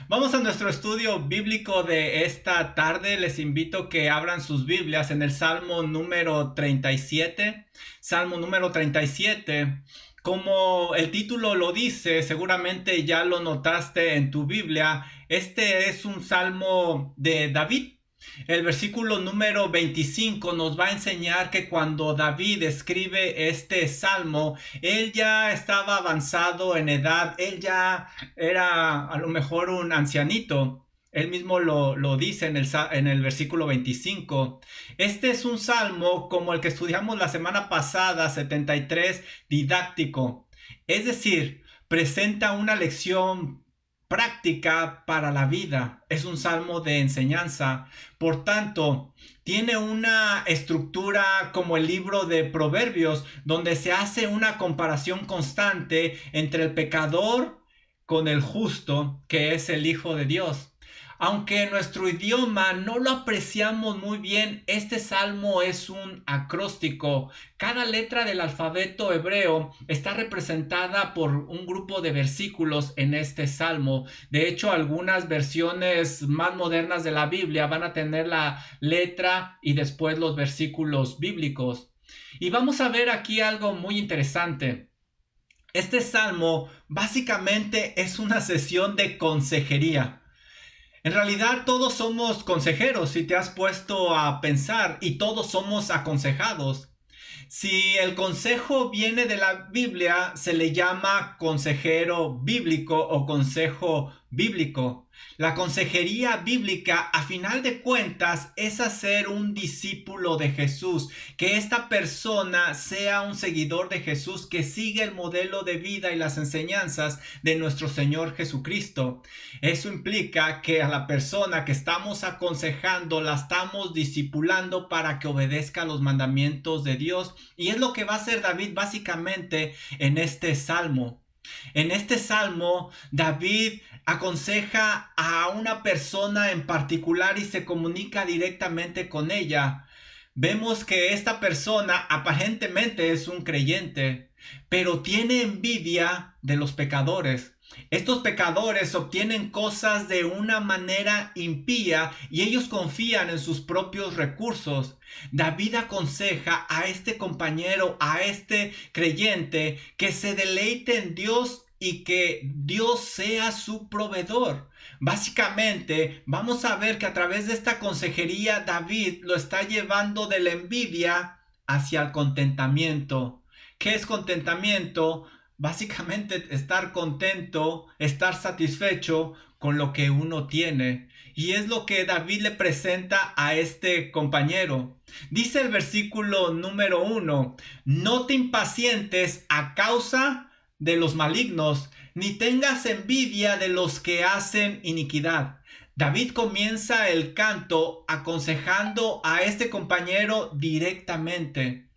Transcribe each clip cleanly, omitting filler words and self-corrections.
Vamos a nuestro estudio bíblico de esta tarde. Les invito que abran sus Biblias en el Salmo número 37. Salmo número 37. Como el título lo dice, seguramente ya lo notaste en tu Biblia. Este es un salmo de David. El versículo número 25 nos va a enseñar que cuando David escribe este salmo, él ya estaba avanzado en edad, él ya era a lo mejor un ancianito. Él mismo lo dice en el versículo 25. Este es un salmo como el que estudiamos la semana pasada, 73, didáctico. Es decir, presenta una lección práctica para la vida. Es un salmo de enseñanza. Por tanto, tiene una estructura como el libro de Proverbios, donde se hace una comparación constante entre el pecador con el justo, que es el Hijo de Dios. Aunque en nuestro idioma no lo apreciamos muy bien, este salmo es un acróstico. Cada letra del alfabeto hebreo está representada por un grupo de versículos en este salmo. De hecho, algunas versiones más modernas de la Biblia van a tener la letra y después los versículos bíblicos. Y vamos a ver aquí algo muy interesante. Este salmo básicamente es una sesión de consejería. En realidad todos somos consejeros, si te has puesto a pensar, y todos somos aconsejados. Si el consejo viene de la Biblia, se le llama consejero bíblico o consejo bíblico. La consejería bíblica, a final de cuentas, es hacer un discípulo de Jesús, que esta persona sea un seguidor de Jesús, que siga el modelo de vida y las enseñanzas de nuestro Señor Jesucristo. Eso implica que a la persona que estamos aconsejando la estamos discipulando para que obedezca los mandamientos de Dios, y es lo que va a hacer David básicamente en este salmo. En este salmo, David aconseja a una persona en particular y se comunica directamente con ella. Vemos que esta persona aparentemente es un creyente, pero tiene envidia de los pecadores. Estos pecadores obtienen cosas de una manera impía y ellos confían en sus propios recursos. David aconseja a este compañero, a este creyente, que se deleite en Dios y que Dios sea su proveedor. Básicamente, vamos a ver que a través de esta consejería David lo está llevando de la envidia hacia el contentamiento. ¿Qué es contentamiento? Básicamente estar contento, estar satisfecho con lo que uno tiene. Y es lo que David le presenta a este compañero. Dice el versículo número 1: no te impacientes a causa de los malignos, ni tengas envidia de los que hacen iniquidad. David comienza el canto aconsejando a este compañero directamente.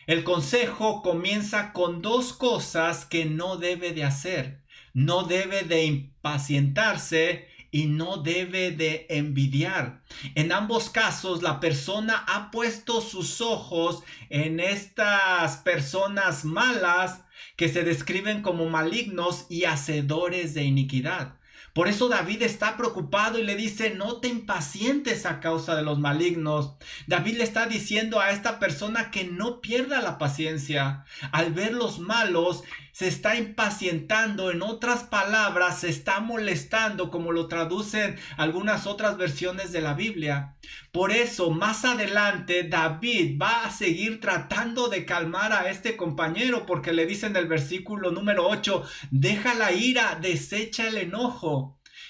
El consejo comienza con dos cosas que no debe de hacer. No debe de impacientarse y no debe de envidiar. En ambos casos, la persona ha puesto sus ojos en estas personas malas que se describen como malignos y hacedores de iniquidad. Por eso David está preocupado y le dice: no te impacientes a causa de los malignos. David le está diciendo a esta persona que no pierda la paciencia. Al ver los malos, se está impacientando. En otras palabras, se está molestando, como lo traducen algunas otras versiones de la Biblia. Por eso, más adelante, David va a seguir tratando de calmar a este compañero, porque le dice en el versículo número 8: deja la ira, desecha el enojo.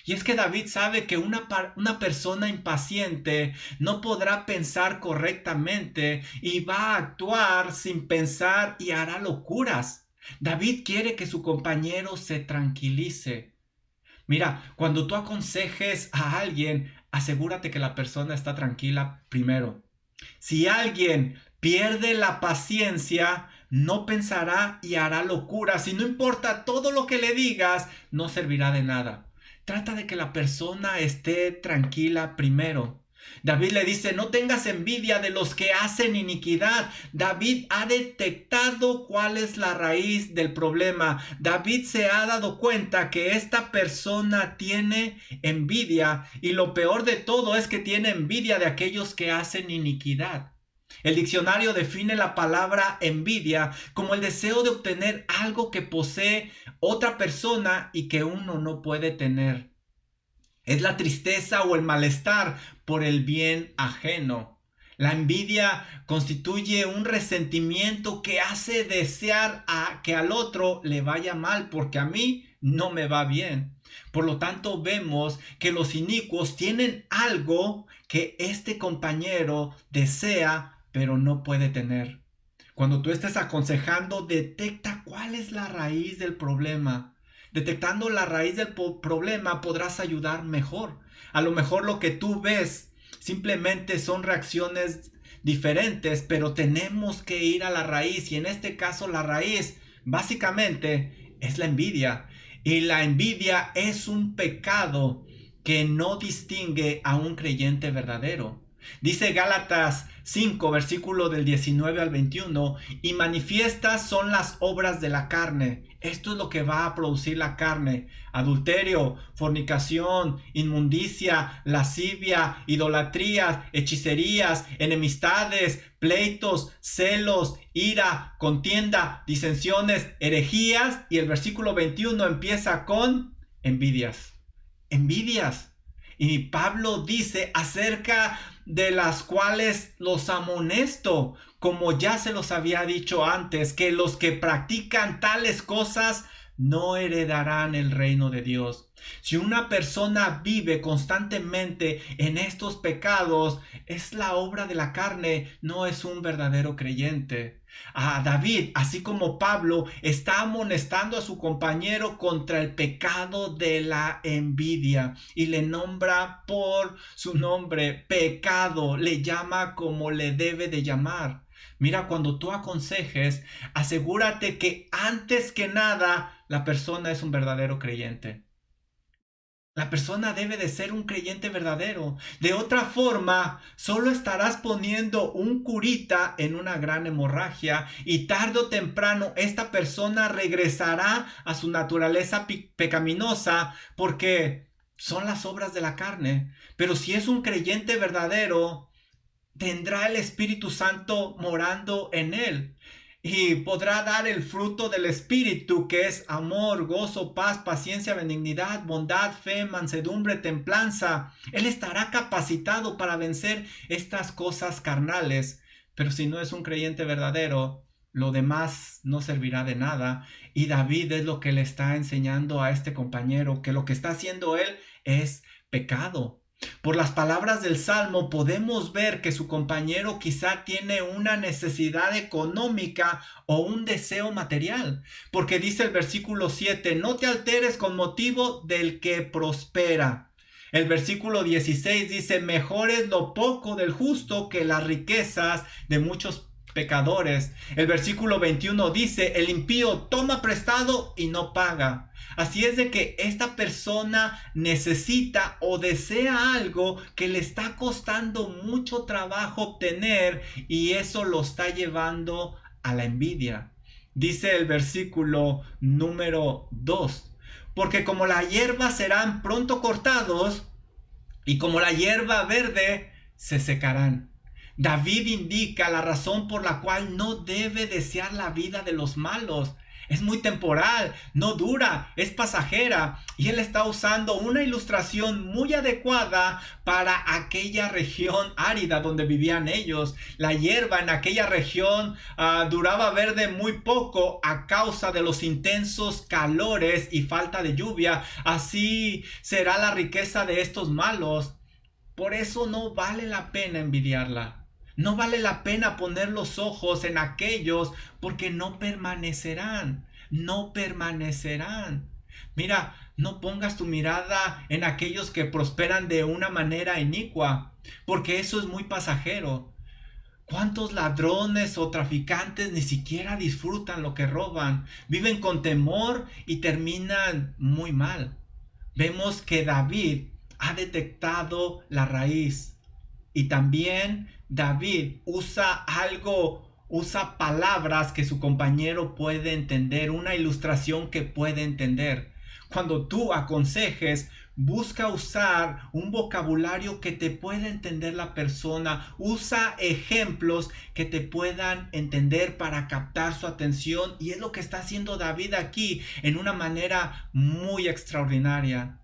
Y es que David sabe que una persona impaciente no podrá pensar correctamente y va a actuar sin pensar y hará locuras. David quiere que su compañero se tranquilice. Mira, cuando tú aconsejes a alguien, asegúrate que la persona está tranquila primero. Si alguien pierde la paciencia, no pensará y hará locuras. Y no importa todo lo que le digas, no servirá de nada. Trata de que la persona esté tranquila primero. David le dice, no tengas envidia de los que hacen iniquidad. David ha detectado cuál es la raíz del problema. David se ha dado cuenta que esta persona tiene envidia, y lo peor de todo es que tiene envidia de aquellos que hacen iniquidad. El diccionario define la palabra envidia como el deseo de obtener algo que posee otra persona y que uno no puede tener. Es la tristeza o el malestar por el bien ajeno. La envidia constituye un resentimiento que hace desear a que al otro le vaya mal porque a mí no me va bien. Por lo tanto, vemos que los inicuos tienen algo que este compañero desea pero no puede tener. Cuando tú estés aconsejando, detecta cuál es la raíz del problema. Detectando la raíz del problema podrás ayudar mejor. A lo mejor lo que tú ves simplemente son reacciones diferentes, pero tenemos que ir a la raíz, y en este caso la raíz básicamente es la envidia. Y la envidia es un pecado que no distingue a un creyente verdadero. Dice Gálatas 5, versículo del 19 al 21, y manifiestas son las obras de la carne. Esto es lo que va a producir la carne: adulterio, fornicación, inmundicia, lascivia, idolatrías, hechicerías, enemistades, pleitos, celos, ira, contienda, disensiones, herejías. Y el versículo 21 empieza con envidias. Envidias. Y Pablo dice acerca de las cuales los amonesto, como ya se los había dicho antes, que los que practican tales cosas no heredarán el reino de Dios. Si una persona vive constantemente en estos pecados, es la obra de la carne, no es un verdadero creyente. David, así como Pablo, está amonestando a su compañero contra el pecado de la envidia y le nombra por su nombre: pecado. Le llama como le debe de llamar. Mira, cuando tú aconsejes, asegúrate que antes que nada la persona es un verdadero creyente. La persona debe de ser un creyente verdadero. De otra forma, solo estarás poniendo un curita en una gran hemorragia, y tarde o temprano esta persona regresará a su naturaleza pecaminosa, porque son las obras de la carne. Pero si es un creyente verdadero, tendrá el Espíritu Santo morando en él, y podrá dar el fruto del Espíritu, que es amor, gozo, paz, paciencia, benignidad, bondad, fe, mansedumbre, templanza. Él estará capacitado para vencer estas cosas carnales. Pero si no es un creyente verdadero, lo demás no servirá de nada. Y David es lo que le está enseñando a este compañero, que lo que está haciendo él es pecado. Por las palabras del Salmo podemos ver que su compañero quizá tiene una necesidad económica o un deseo material, porque dice el versículo 7, no te alteres con motivo del que prospera. El versículo 16 dice, mejor es lo poco del justo que las riquezas de muchos pecadores. El versículo 21 dice, el impío toma prestado y no paga. Así es de que esta persona necesita o desea algo que le está costando mucho trabajo obtener, y eso lo está llevando a la envidia. Dice el versículo número 2, porque como la hierba serán pronto cortados, y como la hierba verde se secarán. David indica la razón por la cual no debe desear la vida de los malos. Es muy temporal, no dura, es pasajera. Y él está usando una ilustración muy adecuada para aquella región árida donde vivían ellos. La hierba en aquella región duraba verde muy poco a causa de los intensos calores y falta de lluvia. Así será la riqueza de estos malos. Por eso no vale la pena envidiarla. No vale la pena poner los ojos en aquellos, porque no permanecerán. No permanecerán. Mira, no pongas tu mirada en aquellos que prosperan de una manera inicua, porque eso es muy pasajero. ¿Cuántos ladrones o traficantes ni siquiera disfrutan lo que roban? Viven con temor y terminan muy mal. Vemos que David ha detectado la raíz. Y también David usa palabras que su compañero puede entender, una ilustración que puede entender. Cuando tú aconsejes, busca usar un vocabulario que te pueda entender la persona. Usa ejemplos que te puedan entender para captar su atención. Y es lo que está haciendo David aquí en una manera muy extraordinaria.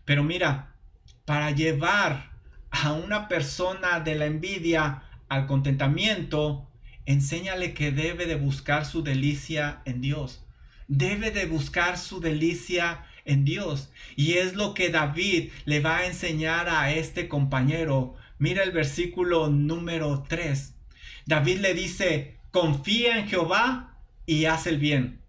Pero mira, para llevar a una persona de la envidia al contentamiento, enséñale que debe de buscar su delicia en Dios. Debe de buscar su delicia en Dios. Y es lo que David le va a enseñar a este compañero. Mira el versículo número 3. David le dice, confía en Jehová y haz el bien.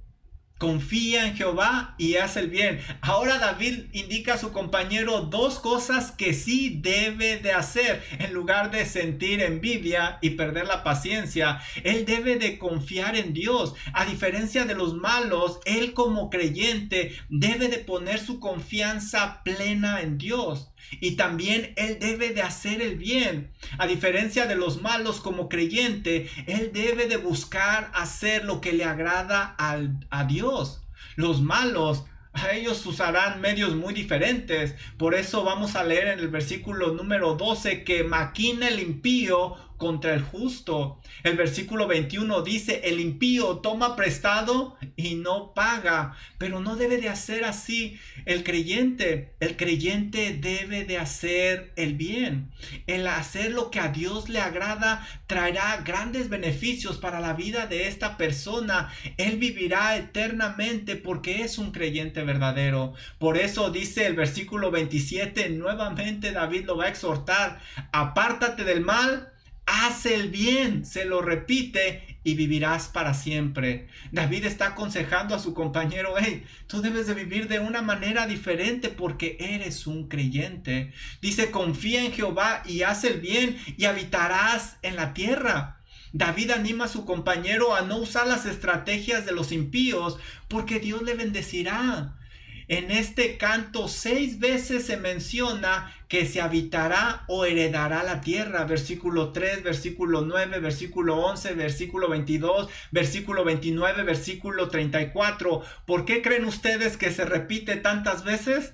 Confía en Jehová y haz el bien. Ahora David indica a su compañero dos cosas que sí debe de hacer. En lugar de sentir envidia y perder la paciencia, él debe de confiar en Dios. A diferencia de los malos, él como creyente debe de poner su confianza plena en Dios. Y también él debe de hacer el bien. A diferencia de los malos, como creyente, él debe de buscar hacer lo que le agrada a Dios. Los malos, a ellos usarán medios muy diferentes. Por eso vamos a leer en el versículo número 12 que maquina el impío contra el justo. El versículo 21 dice, el impío toma prestado y no paga, pero no debe de hacer así el creyente debe de hacer el bien. El hacer lo que a Dios le agrada traerá grandes beneficios para la vida de esta persona. Él vivirá eternamente porque es un creyente verdadero. Por eso dice el versículo 27, nuevamente David lo va a exhortar, apártate del mal, haz el bien, se lo repite, y vivirás para siempre. David está aconsejando a su compañero, hey, tú debes de vivir de una manera diferente porque eres un creyente. Dice, confía en Jehová y haz el bien y habitarás en la tierra. David anima a su compañero a no usar las estrategias de los impíos porque Dios le bendecirá. En este canto 6 veces se menciona que se habitará o heredará la tierra. Versículo 3, versículo 9, versículo 11, versículo 22, versículo 29, versículo 34. ¿Por qué creen ustedes que se repite tantas veces?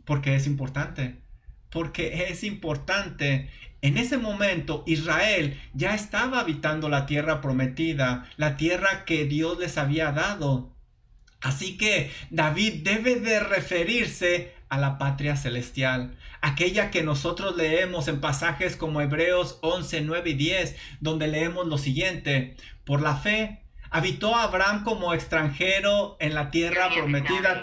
Porque es importante. Porque es importante. En ese momento Israel ya estaba habitando la tierra prometida, la tierra que Dios les había dado. Así que David debe de referirse a la patria celestial, aquella que nosotros leemos en pasajes como Hebreos 11, 9 y 10, donde leemos lo siguiente: por la fe habitó Abraham como extranjero en la tierra prometida,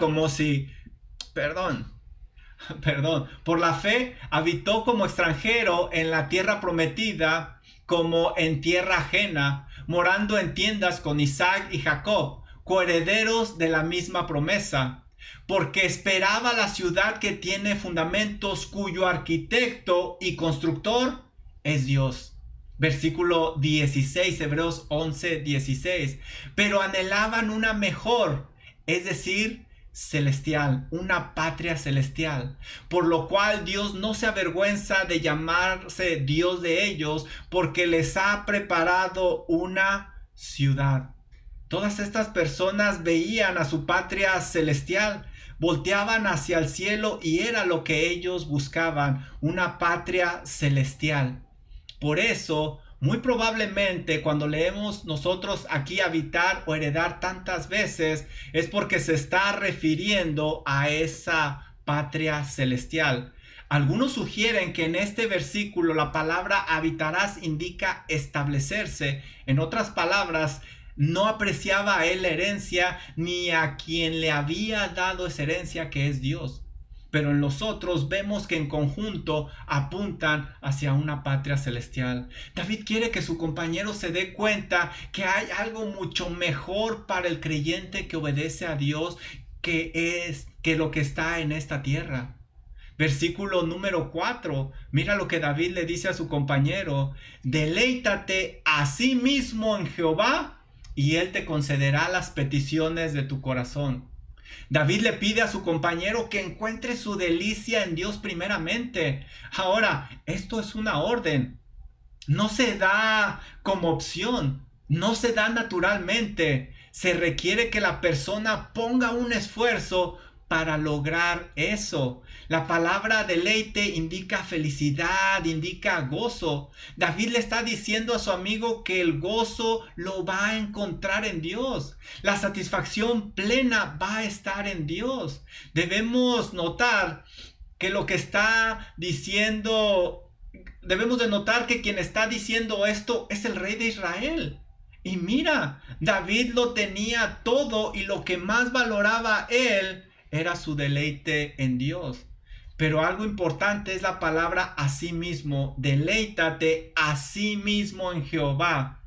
por la fe habitó como extranjero en la tierra prometida, como en tierra ajena, morando en tiendas con Isaac y Jacob, coherederos de la misma promesa, porque esperaba la ciudad que tiene fundamentos, cuyo arquitecto y constructor es Dios. Versículo 16, Hebreos 11, 16. Pero anhelaban una mejor, es decir, celestial, una patria celestial, por lo cual Dios no se avergüenza de llamarse Dios de ellos, porque les ha preparado una ciudad. Todas estas personas veían a su patria celestial, volteaban hacia el cielo y era lo que ellos buscaban, una patria celestial. Por eso, muy probablemente cuando leemos nosotros aquí habitar o heredar tantas veces, es porque se está refiriendo a esa patria celestial. Algunos sugieren que en este versículo la palabra habitarás indica establecerse. En otras palabras, no apreciaba a él la herencia ni a quien le había dado esa herencia, que es Dios. Pero en los otros vemos que en conjunto apuntan hacia una patria celestial. David quiere que su compañero se dé cuenta que hay algo mucho mejor para el creyente que obedece a Dios, que lo que está en esta tierra. Versículo número 4. Mira lo que David le dice a su compañero: deleítate a sí mismo en Jehová y él te concederá las peticiones de tu corazón. David le pide a su compañero que encuentre su delicia en Dios primeramente. Ahora, esto es una orden. No se da como opción, no se da naturalmente. Se requiere que la persona ponga un esfuerzo para lograr eso. La palabra deleite indica felicidad, indica gozo. David le está diciendo a su amigo que el gozo lo va a encontrar en Dios. La satisfacción plena va a estar en Dios. Debemos notar que lo que está diciendo Debemos de notar que quien está diciendo esto es el rey de Israel. Y mira, David lo tenía todo y lo que más valoraba él era su deleite en Dios. Pero algo importante es la palabra asimismo. Deleítate asimismo en Jehová.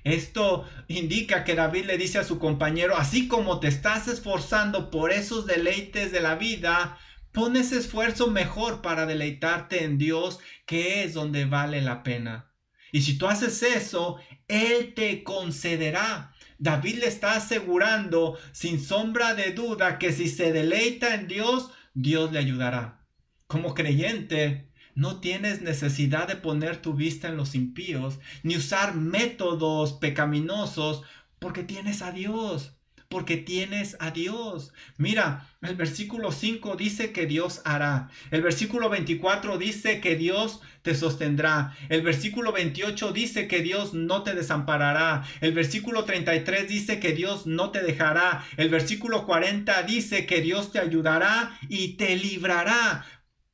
Esto indica que David le dice a su compañero, así como te estás esforzando por esos deleites de la vida, pon ese esfuerzo mejor para deleitarte en Dios, que es donde vale la pena. Y si tú haces eso, Él te concederá. David le está asegurando sin sombra de duda que si se deleita en Dios, Dios le ayudará. Como creyente, no tienes necesidad de poner tu vista en los impíos, ni usar métodos pecaminosos, porque tienes a Dios. Porque tienes a Dios. Mira, el versículo 5 dice que Dios hará. El versículo 24 dice que Dios te sostendrá. El versículo 28 dice que Dios no te desamparará. El versículo 33 dice que Dios no te dejará. El versículo 40 dice que Dios te ayudará y te librará.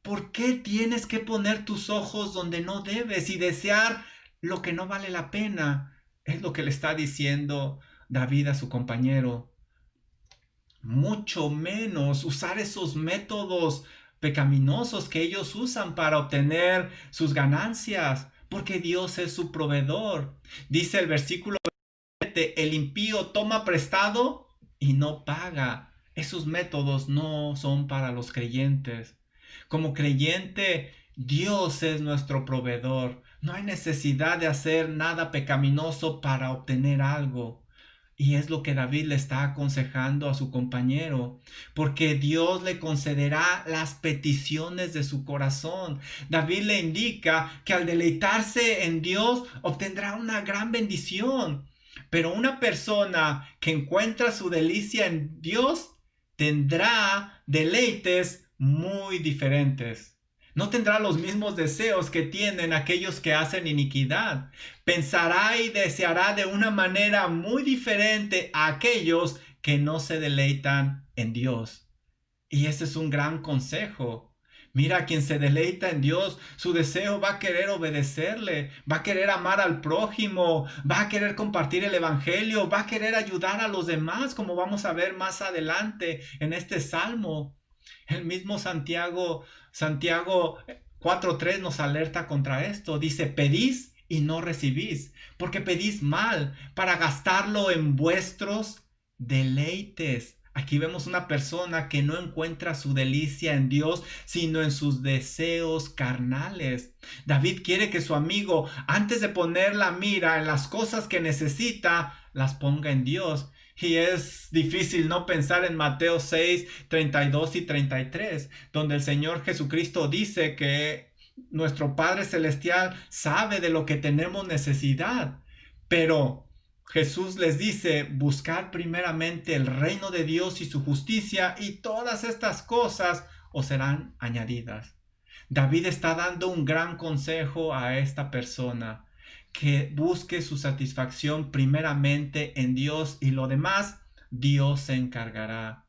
¿Por qué tienes que poner tus ojos donde no debes y desear lo que no vale la pena? Es lo que le está diciendo David a su compañero. Mucho menos usar esos métodos pecaminosos que ellos usan para obtener sus ganancias, porque Dios es su proveedor. Dice el versículo 7, el impío toma prestado y no paga. Esos métodos no son para los creyentes. Como creyente, Dios es nuestro proveedor. No hay necesidad de hacer nada pecaminoso para obtener algo. Y es lo que David le está aconsejando a su compañero, porque Dios le concederá las peticiones de su corazón. David le indica que al deleitarse en Dios obtendrá una gran bendición. Pero una persona que encuentra su delicia en Dios tendrá deleites muy diferentes. No tendrá los mismos deseos que tienen aquellos que hacen iniquidad. Pensará y deseará de una manera muy diferente a aquellos que no se deleitan en Dios. Y ese es un gran consejo. Mira, quien se deleita en Dios, su deseo va a querer obedecerle, va a querer amar al prójimo, va a querer compartir el evangelio, va a querer ayudar a los demás, como vamos a ver más adelante en este salmo. El mismo Santiago 4:3 nos alerta contra esto. Dice, pedís y no recibís, porque pedís mal para gastarlo en vuestros deleites. Aquí vemos una persona que no encuentra su delicia en Dios, sino en sus deseos carnales. David quiere que su amigo, antes de poner la mira en las cosas que necesita, las ponga en Dios. Y es difícil no pensar en Mateo 6, 32 y 33, donde el Señor Jesucristo dice que nuestro Padre Celestial sabe de lo que tenemos necesidad, pero Jesús les dice, buscad primeramente el reino de Dios y su justicia, y todas estas cosas os serán añadidas. David está dando un gran consejo a esta persona, que busque su satisfacción primeramente en Dios, y lo demás Dios se encargará.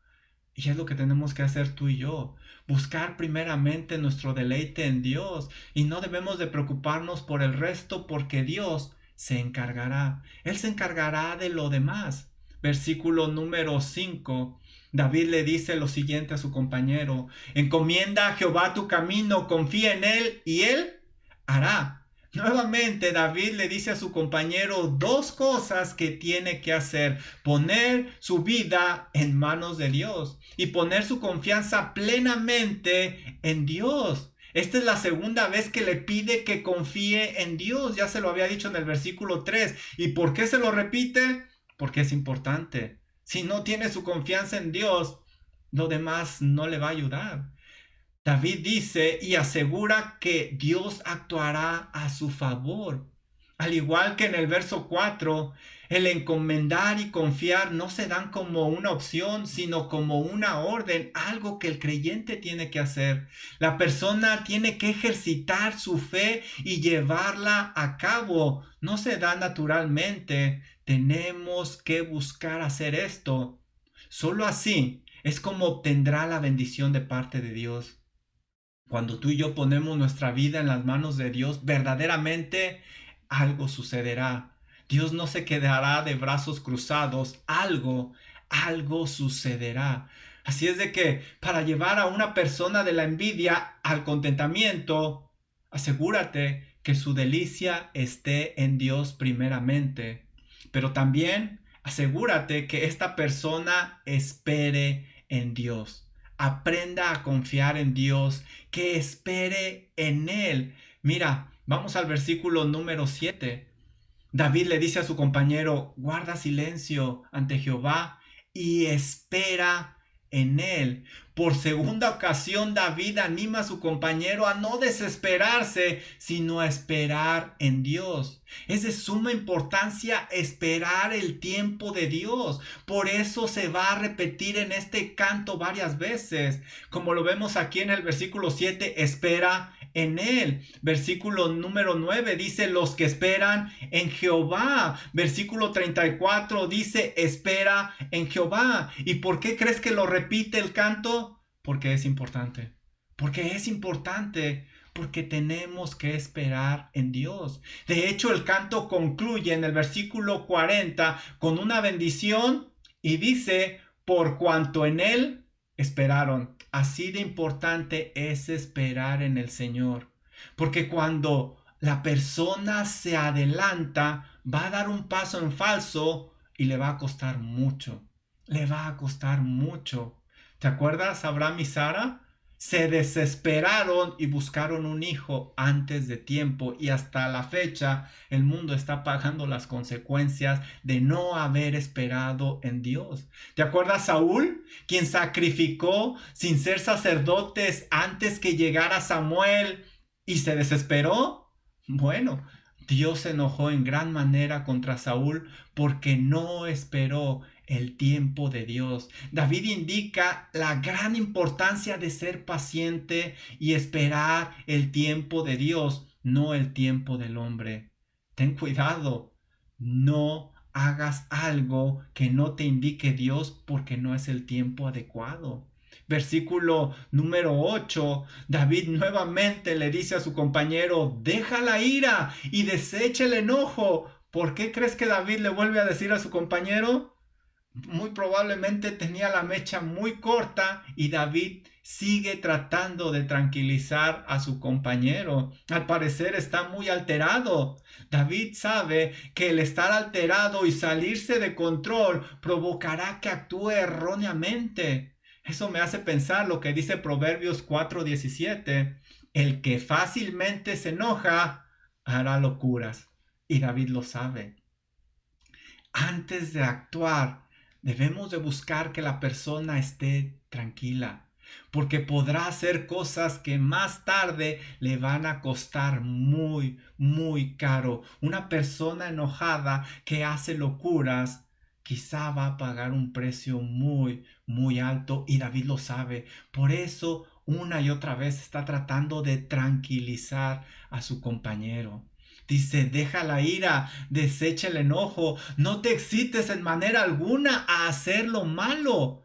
Y es lo que tenemos que hacer tú y yo, buscar primeramente nuestro deleite en Dios, y no debemos de preocuparnos por el resto, porque Dios se encargará. Él se encargará de lo demás. Versículo número 5. David le dice lo siguiente a su compañero: encomienda a Jehová tu camino, confía en él y él hará. Nuevamente David le dice a su compañero dos cosas que tiene que hacer: poner su vida en manos de Dios y poner su confianza plenamente en Dios. Esta es la segunda vez que le pide que confíe en Dios. Ya se lo había dicho en el versículo 3. ¿Y por qué se lo repite? Porque es importante. Si no tiene su confianza en Dios, lo demás no le va a ayudar. David dice y asegura que Dios actuará a su favor. Al igual que en el verso 4, el encomendar y confiar no se dan como una opción, sino como una orden, algo que el creyente tiene que hacer. La persona tiene que ejercitar su fe y llevarla a cabo. No se da naturalmente. Tenemos que buscar hacer esto. Solo así es como obtendrá la bendición de parte de Dios. Cuando tú y yo ponemos nuestra vida en las manos de Dios, verdaderamente algo sucederá. Dios no se quedará de brazos cruzados, algo sucederá. Así es de que para llevar a una persona de la envidia al contentamiento, asegúrate que su delicia esté en Dios primeramente. Pero también asegúrate que esta persona espere en Dios. Aprenda a confiar en Dios, que espere en Él. Mira, vamos al versículo número 7. David le dice a su compañero, guarda silencio ante Jehová y espera en él. Por segunda ocasión, David anima a su compañero a no desesperarse, sino a esperar en Dios. Es de suma importancia esperar el tiempo de Dios. Por eso se va a repetir en este canto varias veces. Como lo vemos aquí en el versículo 7, espera en él. Versículo número 9 dice los que esperan en Jehová. Versículo 34 dice espera en Jehová. ¿Y por qué crees que lo repite el canto? Porque es importante. Porque es importante. Porque tenemos que esperar en Dios. De hecho, el canto concluye en el versículo 40 con una bendición y dice, por cuanto en él esperaron. Así de importante es esperar en el Señor. Porque cuando la persona se adelanta, va a dar un paso en falso y le va a costar mucho. Le va a costar mucho. ¿Te acuerdas, Abraham y Sara? Se desesperaron y buscaron un hijo antes de tiempo y hasta la fecha el mundo está pagando las consecuencias de no haber esperado en Dios. ¿Te acuerdas Saúl, quien sacrificó sin ser sacerdotes antes que llegara Samuel y se desesperó? Bueno, Dios se enojó en gran manera contra Saúl porque no esperó el tiempo de Dios. David indica la gran importancia de ser paciente y esperar el tiempo de Dios, no el tiempo del hombre. Ten cuidado, no hagas algo que no te indique Dios porque no es el tiempo adecuado. Versículo número 8, David nuevamente le dice a su compañero, deja la ira y desecha el enojo. ¿Por qué crees que David le vuelve a decir a su compañero? Muy probablemente tenía la mecha muy corta y David sigue tratando de tranquilizar a su compañero. Al parecer está muy alterado. David sabe que el estar alterado y salirse de control provocará que actúe erróneamente. Eso me hace pensar lo que dice Proverbios 4:17. El que fácilmente se enoja hará locuras. Y David lo sabe. Antes de actuar, debemos de buscar que la persona esté tranquila, porque podrá hacer cosas que más tarde le van a costar muy, muy caro. Una persona enojada que hace locuras quizá va a pagar un precio muy, muy alto y David lo sabe. Por eso una y otra vez está tratando de tranquilizar a su compañero. Dice, deja la ira, desecha el enojo, no te excites en manera alguna a hacer lo malo.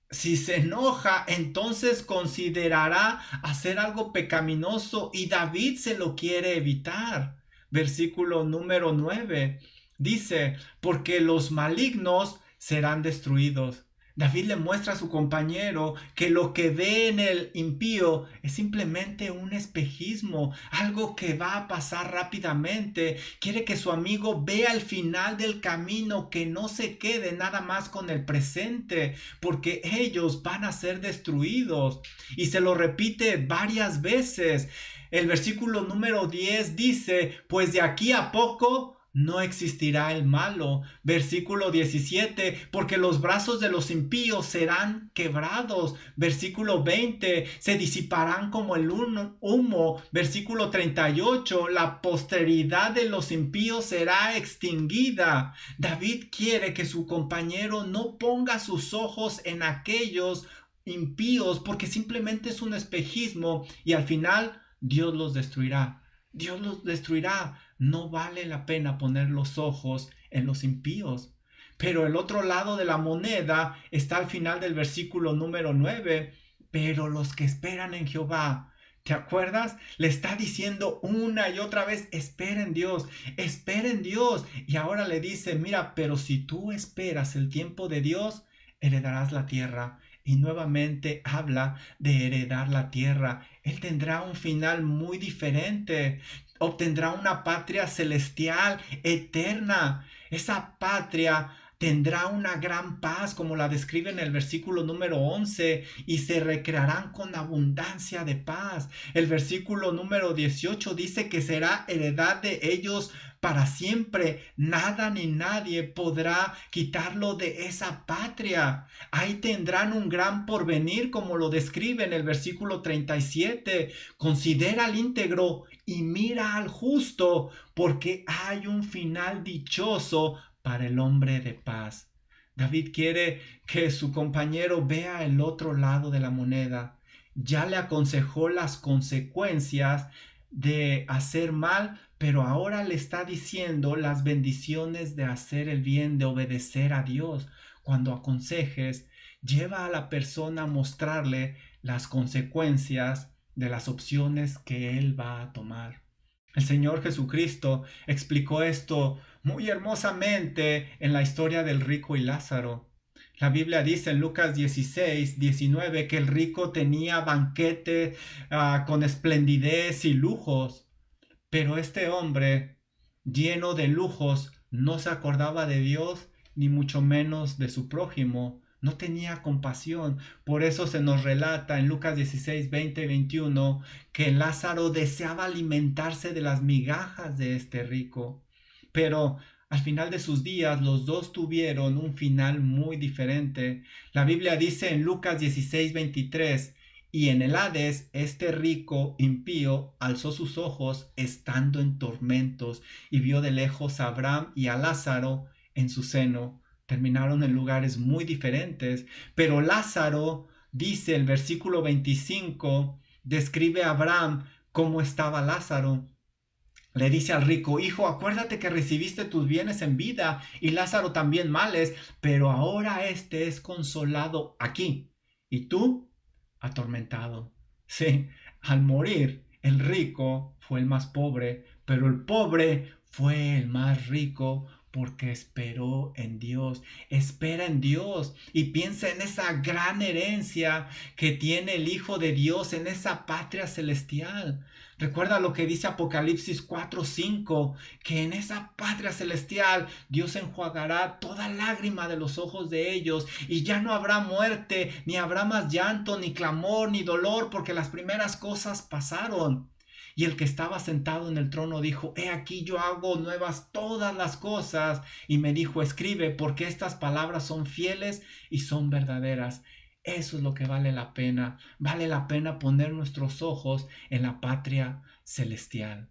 Si se enoja, entonces considerará hacer algo pecaminoso y David se lo quiere evitar. Versículo número 9 dice, porque los malignos serán destruidos. David le muestra a su compañero que lo que ve en el impío es simplemente un espejismo, algo que va a pasar rápidamente. Quiere que su amigo vea el final del camino, que no se quede nada más con el presente, porque ellos van a ser destruidos. Y se lo repite varias veces. El versículo número 10 dice, pues de aquí a poco no existirá el malo. Versículo 17, porque los brazos de los impíos serán quebrados. Versículo 20, se disiparán como el humo. Versículo 38, la posteridad de los impíos será extinguida. David quiere que su compañero no ponga sus ojos en aquellos impíos porque simplemente es un espejismo y al final Dios los destruirá. Dios los destruirá. No vale la pena poner los ojos en los impíos. Pero el otro lado de la moneda está al final del versículo número 9. Pero los que esperan en Jehová, ¿te acuerdas? Le está diciendo una y otra vez, espera en Dios, espera en Dios. Y ahora le dice, mira, pero si tú esperas el tiempo de Dios, heredarás la tierra. Y nuevamente habla de heredar la tierra. Él tendrá un final muy diferente. Obtendrá una patria celestial, eterna. Esa patria tendrá una gran paz, como la describe en el versículo número 11, y se recrearán con abundancia de paz. El versículo número 18 dice que será heredad de ellos para siempre. Nada ni nadie podrá quitarlo de esa patria. Ahí tendrán un gran porvenir, como lo describe en el versículo 37. Considera al íntegro y mira al justo, porque hay un final dichoso para el hombre de paz. David quiere que su compañero vea el otro lado de la moneda. Ya le aconsejó las consecuencias de hacer mal, pero ahora le está diciendo las bendiciones de hacer el bien, de obedecer a Dios. Cuando aconsejes, lleva a la persona a mostrarle las consecuencias de las opciones que él va a tomar. El Señor Jesucristo explicó esto muy hermosamente en la historia del rico y Lázaro. La Biblia dice en Lucas 16:19 que el rico tenía banquete con esplendidez y lujos, pero este hombre, lleno de lujos, no se acordaba de Dios ni mucho menos de su prójimo. No tenía compasión. Por eso se nos relata en Lucas 16:20-21 que Lázaro deseaba alimentarse de las migajas de este rico. Pero al final de sus días los dos tuvieron un final muy diferente. La Biblia dice en Lucas 16:23, y en el Hades este rico impío alzó sus ojos estando en tormentos y vio de lejos a Abraham y a Lázaro en su seno. Terminaron en lugares muy diferentes, pero Lázaro, dice el versículo 25, describe a Abraham cómo estaba Lázaro. Le dice al rico, hijo, acuérdate que recibiste tus bienes en vida y Lázaro también males, pero ahora este es consolado aquí y tú atormentado. Sí, al morir el rico fue el más pobre, pero el pobre fue el más rico porque esperó en Dios. Espera en Dios y piensa en esa gran herencia que tiene el Hijo de Dios, en esa patria celestial. Recuerda lo que dice Apocalipsis 4:5, que en esa patria celestial Dios enjuagará toda lágrima de los ojos de ellos y ya no habrá muerte, ni habrá más llanto, ni clamor, ni dolor, porque las primeras cosas pasaron. Y el que estaba sentado en el trono dijo, he aquí yo hago nuevas todas las cosas. Y me dijo, escribe, porque estas palabras son fieles y son verdaderas. Eso es lo que vale la pena. Vale la pena poner nuestros ojos en la patria celestial.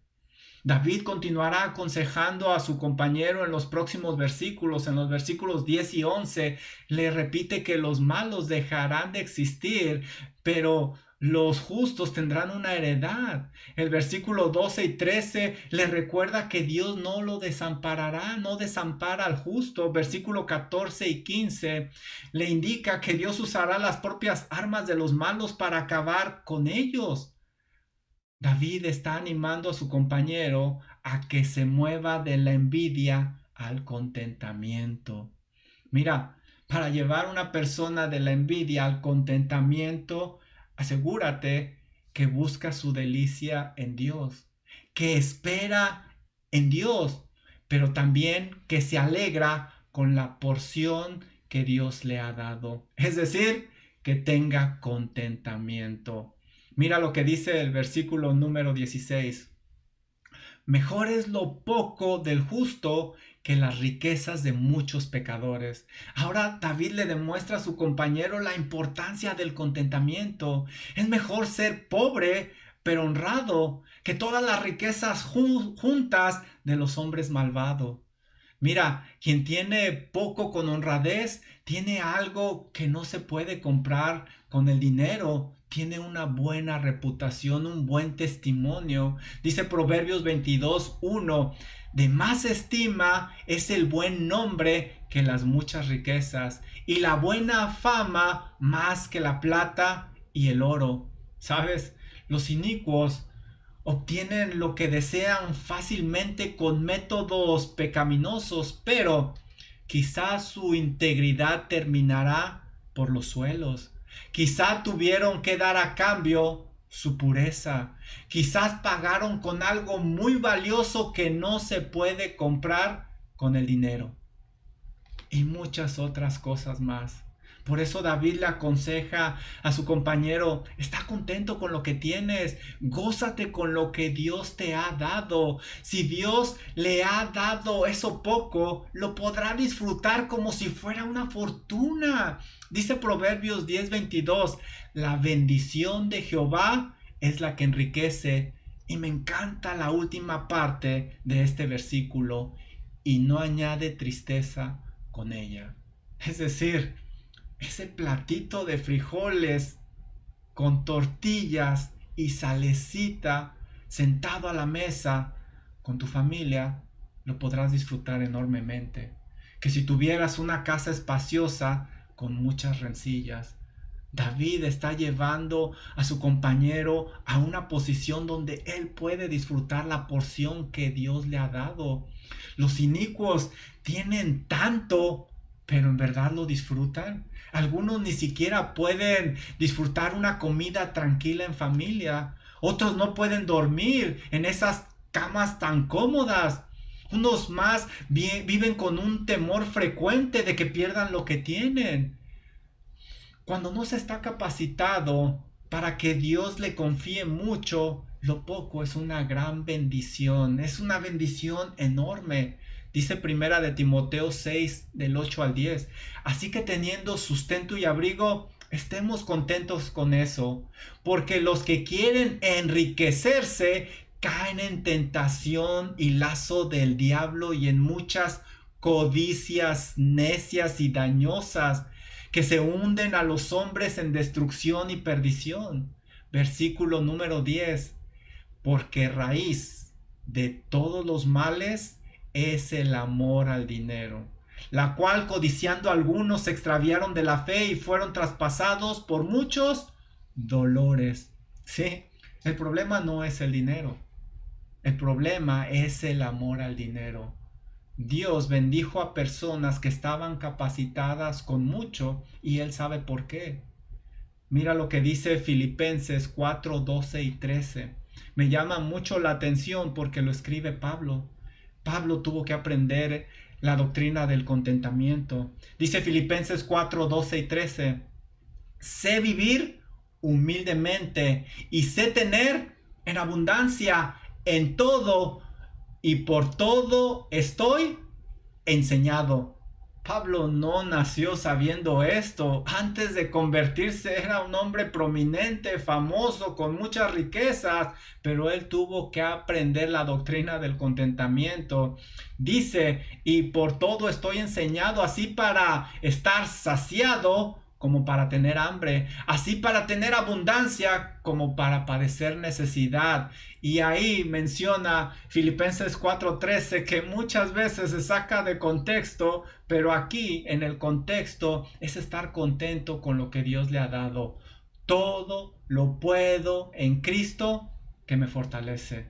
David continuará aconsejando a su compañero en los próximos versículos, en los versículos 10 y 11, le repite que los malos dejarán de existir, pero los justos tendrán una heredad. El versículo 12 y 13 le recuerda que Dios no lo desamparará, no desampara al justo. Versículo 14 y 15 le indica que Dios usará las propias armas de los malos para acabar con ellos. David está animando a su compañero a que se mueva de la envidia al contentamiento. Mira, para llevar a una persona de la envidia al contentamiento, asegúrate que busca su delicia en Dios, que espera en Dios, pero también que se alegra con la porción que Dios le ha dado. Es decir, que tenga contentamiento. Mira lo que dice el versículo número 16. Mejor es lo poco del justo que las riquezas de muchos pecadores. Ahora David le demuestra a su compañero la importancia del contentamiento. Es mejor ser pobre pero honrado que todas las riquezas juntas de los hombres malvados. Mira, quien tiene poco con honradez, tiene algo que no se puede comprar con el dinero. Tiene una buena reputación, un buen testimonio. Dice Proverbios 22:1, de más estima es el buen nombre que las muchas riquezas, y la buena fama más que la plata y el oro. ¿Sabes? Los inicuos obtienen lo que desean fácilmente con métodos pecaminosos, pero quizás su integridad terminará por los suelos. Quizás tuvieron que dar a cambio su pureza. Quizás pagaron con algo muy valioso que no se puede comprar con el dinero. Y muchas otras cosas más. Por eso David le aconseja a su compañero, está contento con lo que tienes, gózate con lo que Dios te ha dado. Si Dios le ha dado eso poco, lo podrá disfrutar como si fuera una fortuna. Dice Proverbios 10:22, la bendición de Jehová es la que enriquece. Y me encanta la última parte de este versículo, y no añade tristeza con ella. Es decir, ese platito de frijoles con tortillas y salecita sentado a la mesa con tu familia, lo podrás disfrutar enormemente. Que si tuvieras una casa espaciosa con muchas rencillas. David está llevando a su compañero a una posición donde él puede disfrutar la porción que Dios le ha dado. Los inicuos tienen tanto, pero en verdad lo disfrutan. Algunos ni siquiera pueden disfrutar una comida tranquila en familia. Otros no pueden dormir en esas camas tan cómodas. Unos más viven con un temor frecuente de que pierdan lo que tienen. Cuando no se está capacitado para que Dios le confíe mucho, lo poco es una gran bendición. Es una bendición enorme. Dice primera de Timoteo 6, del 8 al 10. Así que teniendo sustento y abrigo, estemos contentos con eso. Porque los que quieren enriquecerse caen en tentación y lazo del diablo y en muchas codicias necias y dañosas que se hunden a los hombres en destrucción y perdición. Versículo número 10. Porque raíz de todos los males es el amor al dinero, la cual codiciando algunos se extraviaron de la fe y fueron traspasados por muchos dolores. Sí, el problema no es el dinero, el problema es el amor al dinero. Dios bendijo a personas que estaban capacitadas con mucho y Él sabe por qué. Mira lo que dice Filipenses 4, 12 y 13. Me llama mucho la atención porque lo escribe Pablo. Pablo tuvo que aprender la doctrina del contentamiento. Dice Filipenses 4, 12 y 13. Sé vivir humildemente y sé tener en abundancia en todo y por todo estoy enseñado. Pablo no nació sabiendo esto. Antes de convertirse era un hombre prominente, famoso, con muchas riquezas, pero él tuvo que aprender la doctrina del contentamiento. Dice, y por todo estoy enseñado, así para estar saciado como para tener hambre, así para tener abundancia como para padecer necesidad. Y ahí menciona Filipenses 4:13 que muchas veces se saca de contexto, pero aquí en el contexto es estar contento con lo que Dios le ha dado. Todo lo puedo en Cristo que me fortalece.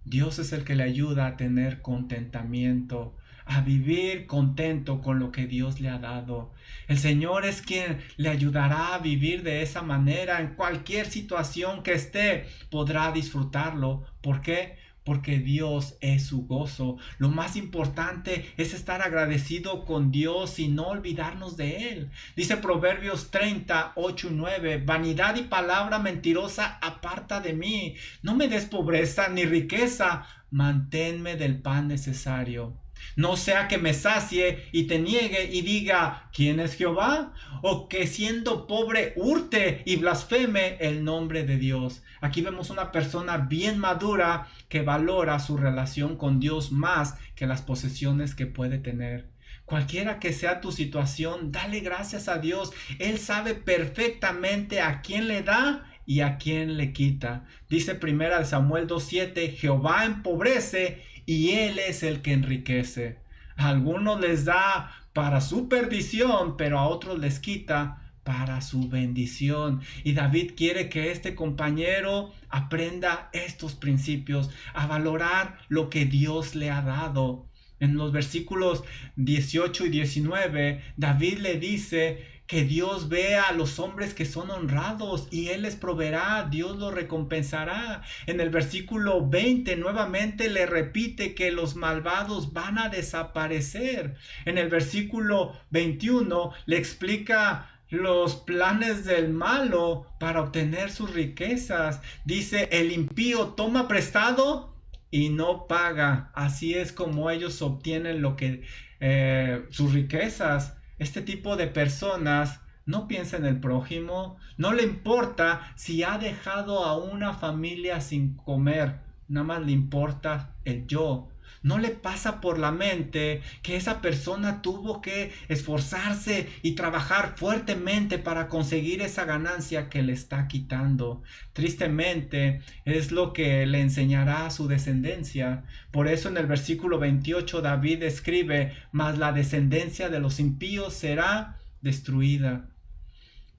Dios es el que le ayuda a tener contentamiento, a vivir contento con lo que Dios le ha dado. El Señor es quien le ayudará a vivir de esa manera. En cualquier situación que esté, podrá disfrutarlo. ¿Por qué? porque Dios es su gozo. Lo más importante es estar agradecido con Dios y no olvidarnos de Él. Dice Proverbios 30, 8 y 9, vanidad y palabra mentirosa aparta de mí. No me des pobreza ni riqueza, manténme del pan necesario. No sea que me sacie y te niegue y diga, ¿quién es Jehová? O que siendo pobre hurte y blasfeme el nombre de Dios. Aquí vemos una persona bien madura que valora su relación con Dios más que las posesiones que puede tener. Cualquiera que sea tu situación, dale gracias a Dios. Él sabe perfectamente a quién le da y a quién le quita. Dice primera de Samuel 2:7, Jehová empobrece y Él es el que enriquece. A algunos les da para su perdición, pero a otros les quita para su bendición. Y David quiere que este compañero aprenda estos principios, a valorar lo que Dios le ha dado. En los versículos 18 y 19, David le dice que Dios vea a los hombres que son honrados y Él les proveerá, Dios los recompensará. En el versículo 20 nuevamente le repite que los malvados van a desaparecer. En el versículo 21 le explica los planes del malo para obtener sus riquezas. Dice, el impío toma prestado y no paga. Así es como ellos obtienen sus riquezas. Este tipo de personas no piensa en el prójimo, no le importa si ha dejado a una familia sin comer, nada más le importa el yo. No le pasa por la mente que esa persona tuvo que esforzarse y trabajar fuertemente para conseguir esa ganancia que le está quitando. Tristemente es lo que le enseñará a su descendencia. Por eso en el versículo 28 David escribe, mas la descendencia de los impíos será destruida.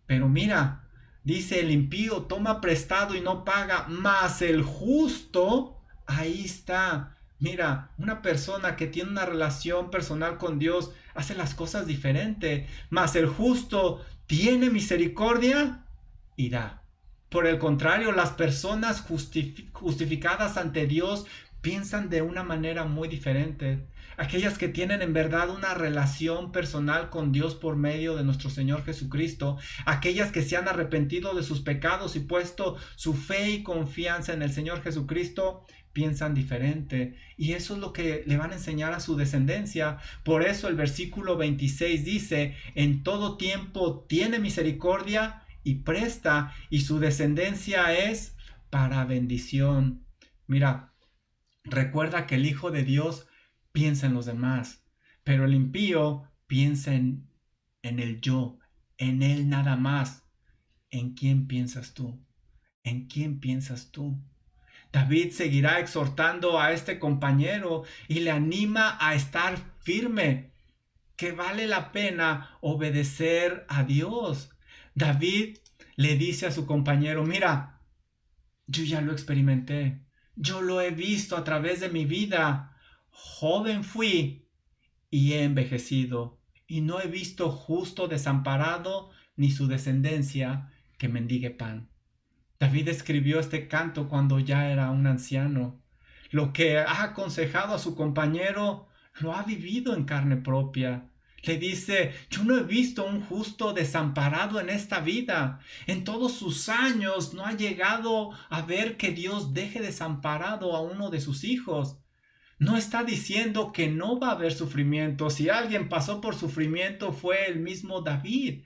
Pero mira, dice el impío toma prestado y no paga, mas el justo, ahí está. Mira, una persona que tiene una relación personal con Dios hace las cosas diferente, mas el justo tiene misericordia y da. Por el contrario, las personas justificadas ante Dios piensan de una manera muy diferente. Aquellas que tienen en verdad una relación personal con Dios por medio de nuestro Señor Jesucristo, aquellas que se han arrepentido de sus pecados y puesto su fe y confianza en el Señor Jesucristo, piensan diferente. Y eso es lo que le van a enseñar a su descendencia. Por eso el versículo 26 dice, en todo tiempo tiene misericordia y presta, y su descendencia es para bendición. Mira, recuerda que el Hijo de Dios piensa en los demás, pero el impío piensa en el yo, en él nada más. ¿En quién piensas tú? ¿En quién piensas tú? David seguirá exhortando a este compañero y le anima a estar firme, que vale la pena obedecer a Dios. David le dice a su compañero, mira, yo ya lo experimenté, yo lo he visto a través de mi vida. Joven fui y he envejecido, y no he visto justo desamparado ni su descendencia que mendigue pan. David escribió este canto cuando ya era un anciano. Lo que ha aconsejado a su compañero lo ha vivido en carne propia. Le dice, yo no he visto un justo desamparado en esta vida. En todos sus años no ha llegado a ver que Dios deje desamparado a uno de sus hijos. No está diciendo que no va a haber sufrimiento. Si alguien pasó por sufrimiento fue el mismo David.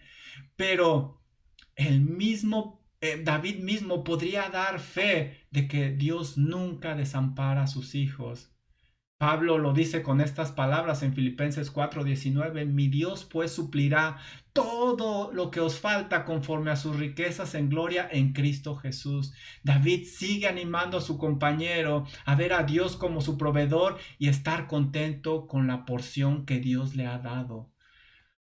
Pero el mismo David mismo podría dar fe de que Dios nunca desampara a sus hijos. Pablo lo dice con estas palabras en Filipenses 4:19, mi Dios pues suplirá todo lo que os falta conforme a sus riquezas en gloria en Cristo Jesús. David sigue animando a su compañero a ver a Dios como su proveedor y estar contento con la porción que Dios le ha dado.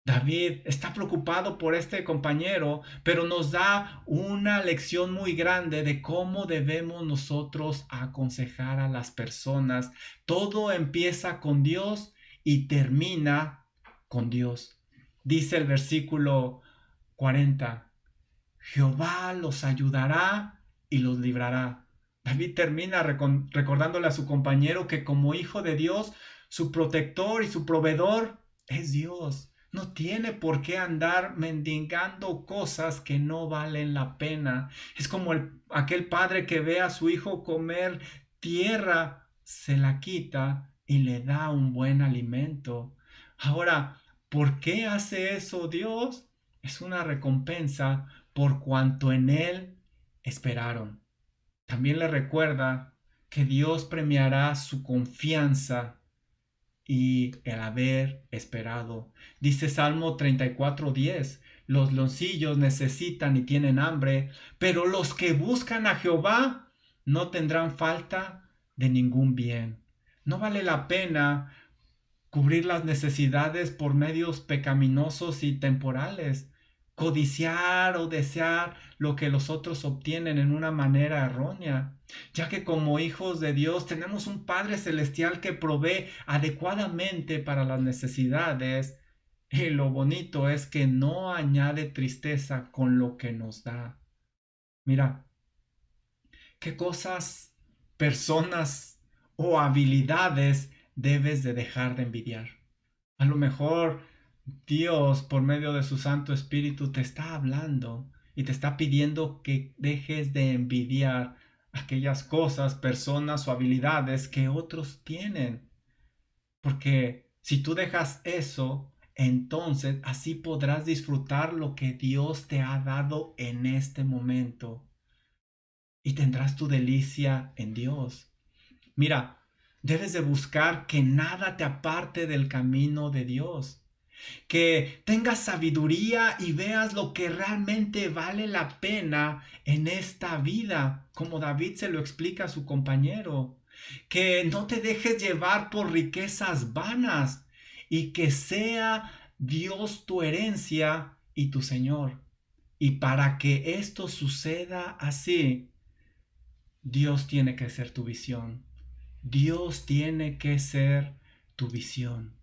David está preocupado por este compañero, pero nos da una lección muy grande de cómo debemos nosotros aconsejar a las personas. Todo empieza con Dios y termina con Dios. Dice el versículo 40, Jehová los ayudará y los librará. David termina recordándole a su compañero que como hijo de Dios, su protector y su proveedor es Dios. No tiene por qué andar mendigando cosas que no valen la pena. Es como aquel padre que ve a su hijo comer tierra, se la quita y le da un buen alimento. Ahora, ¿por qué hace eso Dios? Es una recompensa por cuanto en Él esperaron. También le recuerda que Dios premiará su confianza y el haber esperado. Dice Salmo 34:10, los loncillos necesitan y tienen hambre, pero los que buscan a Jehová no tendrán falta de ningún bien. No vale la pena cubrir las necesidades por medios pecaminosos y temporales, codiciar o desear lo que los otros obtienen en una manera errónea, ya que como hijos de Dios tenemos un Padre Celestial que provee adecuadamente para las necesidades, y lo bonito es que no añade tristeza con lo que nos da. Mira, qué cosas, personas o habilidades debes de dejar de envidiar. A lo mejor Dios, por medio de su Santo Espíritu, te está hablando y te está pidiendo que dejes de envidiar aquellas cosas, personas o habilidades que otros tienen. Porque si tú dejas eso, entonces así podrás disfrutar lo que Dios te ha dado en este momento y tendrás tu delicia en Dios. Mira, debes de buscar que nada te aparte del camino de Dios, que tengas sabiduría y veas lo que realmente vale la pena en esta vida, como David se lo explica a su compañero, que no te dejes llevar por riquezas vanas y que sea Dios tu herencia y tu Señor. Y para que esto suceda así, Dios tiene que ser tu visión. Dios tiene que ser tu visión.